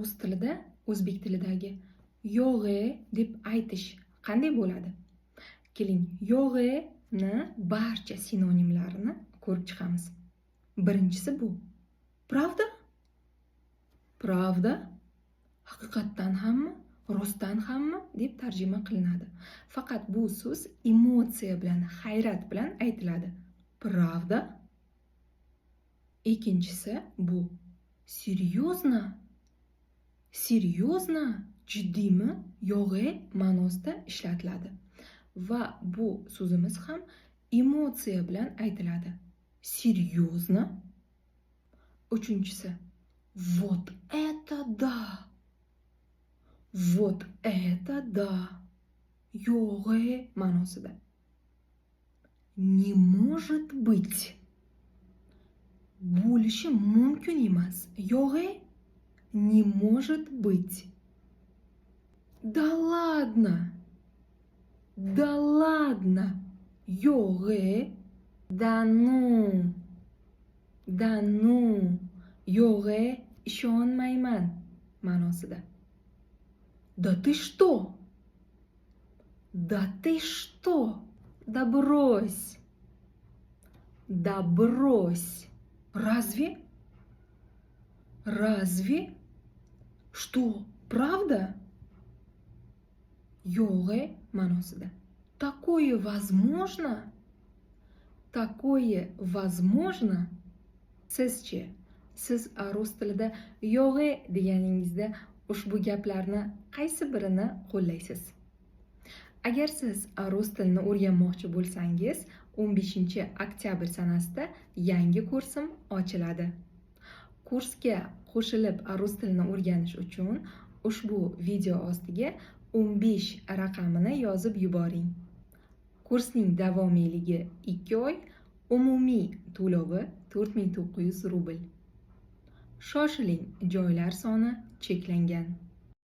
rus tilida o'zbek tilidagi yo'g'e deb aytish qanday bo'ladi? Keling, yo'g'eni barcha sinonimlarini ko'rib chiqamiz. Birinchisi bu. Pravda? Pravda? Haqiqatdan hammi? Rostdan hammi deb tarjima qilinadi. Faqat bu so'z emotsiya bilan, hayrat bilan aytiladi. Pravda? Ikkinchisi bu. Seryozno? Seryozno? Jiddiymi? Yo'g'e ma'nosida ishlatiladi. Va bu so'zimiz ham emotsiya bilan aytiladi. Seryozno? Uchinchisi. Вот это да! Вот это да! Yo'g'e ma'nosida. Не может быть. Bo'lishi mumkin emas. Yo'g'e не может быть. Да ладно. Да ладно. Yo'g'e. Да ну. Да ну. Yo'g'e ishonmayman ma'nosida. Да ты что? Да ты что? Да брось. Да брось. Разве? Разве? Что, правда? Yo'g'e ma'nosida. Такое возможно? Такое возможно? Sizchi? Siz rus tilida yo'g'e deganingizda ushbu gaplarni qaysi birini qo'llaysiz? Agar siz rus tilini o'rganmoqchi bo'lsangiz, 15-oktyabr sanasida yangi kursim ochiladi. Kursga qo'shilib rus tilini o'rganish uchun ushbu video ostiga 15 raqamini yozib yuboring. Kursning davomiyligi 2 oy, umumiy to'lovi 4900 rubl. Shoshiling, joylar soni cheklangan.